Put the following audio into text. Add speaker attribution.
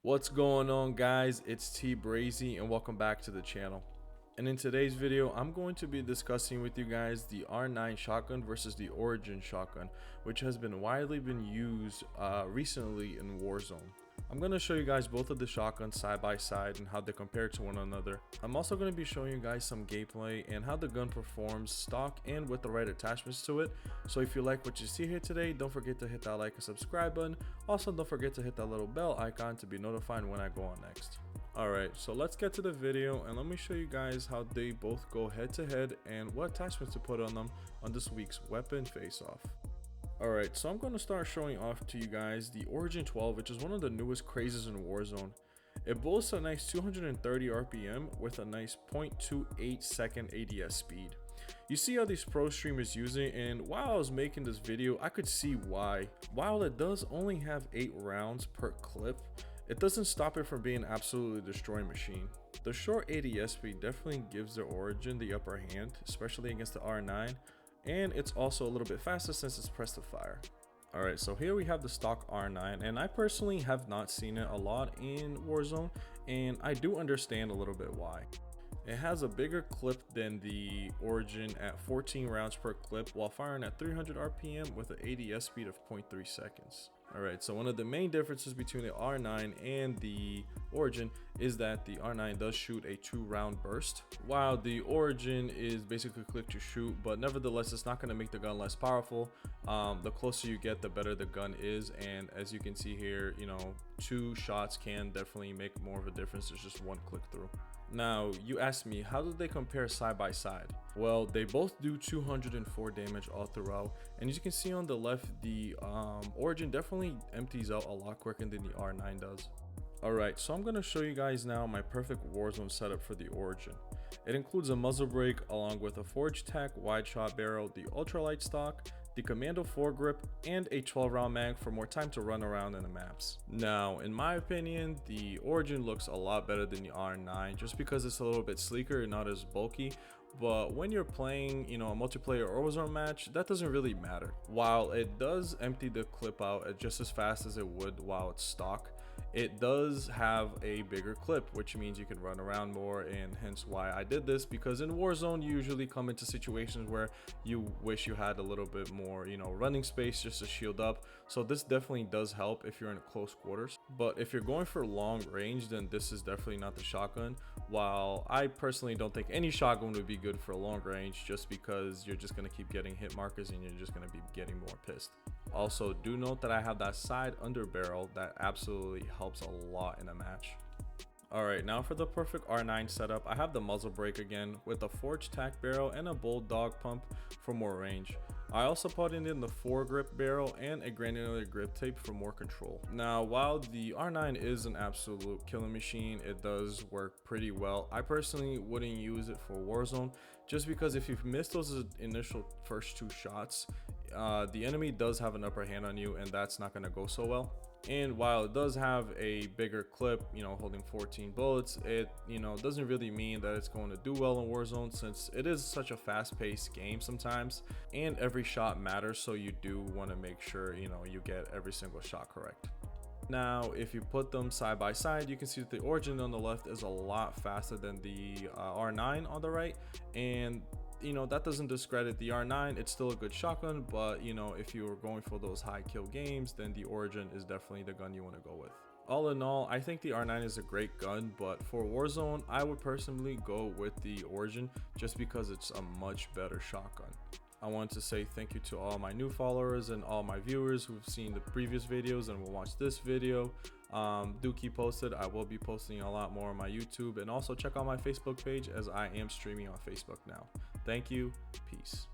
Speaker 1: What's going on, guys? It's T Brazy and welcome back to the channel. And in today's video, I'm going to be discussing with you guys the R9 shotgun versus the Origin shotgun, which has been widely used recently in Warzone. I'm going to show you guys both of the shotguns side by side and how they compare to one another. I'm also going to be showing you guys some gameplay and how the gun performs stock and with the right attachments to it. So if you like what you see here today, don't forget to hit that like and subscribe button. Also, don't forget to hit that little bell icon to be notified when I go on next. Alright, so let's get to the video and let me show you guys how they both go head to head and what attachments to put on them on this week's weapon face-off. Alright, so I'm going to start showing off to you guys the Origin 12, which is one of the newest crazes in Warzone. It boasts a nice 230 RPM with a nice 0.28 second ADS speed. You see how these pro streamers use it, and while I was making this video, I could see why. While it does only have 8 rounds per clip, it doesn't stop it from being an absolutely destroying machine. The short ADS speed definitely gives the Origin the upper hand, especially against the R9. And it's also a little bit faster since it's press to fire. Alright, so here we have the stock R9, and I personally have not seen it a lot in Warzone, and I do understand a little bit why. It has a bigger clip than the Origin at 14 rounds per clip while firing at 300 RPM with an ADS speed of 0.3 seconds. Alright, so one of the main differences between the R9 and the Origin is that the R9 does shoot a 2-round burst, while the Origin is basically click to shoot, but nevertheless it's not going to make the gun less powerful. The closer you get, the better the gun is, and as you can see here, you know, 2 shots can definitely make more of a difference. There's just 1 click through. Now, you asked me, how do they compare side by side? Well, they both do 204 damage all throughout, and as you can see on the left, the Origin definitely empties out a lot quicker than the R9 does. Alright, so I'm going to show you guys now my perfect Warzone setup for the Origin. It includes a muzzle brake along with a forged tack wide shot barrel, the ultralight stock, the Commando foregrip, and a 12-round mag for more time to run around in the maps. Now, in my opinion, the Origin looks a lot better than the R9 just because it's a little bit sleeker and not as bulky. But when you're playing, you know, a multiplayer or Warzone match, that doesn't really matter. While it does empty the clip out at just as fast as it would while it's stock, it does have a bigger clip, which means you can run around more, and hence why I did this, because in Warzone you usually come into situations where you wish you had a little bit more, you know, running space just to shield up. So this definitely does help if you're in close quarters. But if you're going for long range, then this is definitely not the shotgun. While I personally don't think any shotgun would be good for long range, just because you're just going to keep getting hit markers and you're just going to be getting more pissed. Also, do note that I have that side under barrel that absolutely helps a lot in a match. Alright, now for the perfect R9 setup, I have the muzzle brake again with a forged tack barrel and a bulldog pump for more range. I also put in the foregrip barrel and a granular grip tape for more control. Now, while the R9 is an absolute killing machine, it does work pretty well. I personally wouldn't use it for Warzone just because if you miss those initial first 2 shots, the enemy does have an upper hand on you, and that's not going to go so well. And while it does have a bigger clip, you know, holding 14 bullets, it, you know, doesn't really mean that it's going to do well in Warzone, since it is such a fast-paced game sometimes, and every shot matters, so you do want to make sure, you know, you get every single shot correct. Now, if you put them side by side, you can see that the Origin on the left is a lot faster than the R9 on the right, and you know, that doesn't discredit the R9. It's still a good shotgun, but you know, if you were going for those high kill games, then the Origin is definitely the gun you want to go with. All in all, I think the R9 is a great gun, but for Warzone, I would personally go with the Origin just because it's a much better shotgun. I want to say thank you to all my new followers and all my viewers who've seen the previous videos and will watch this video. Do keep posted. I will be posting a lot more on my YouTube, and also check out my Facebook page as I am streaming on Facebook now. Thank you. Peace.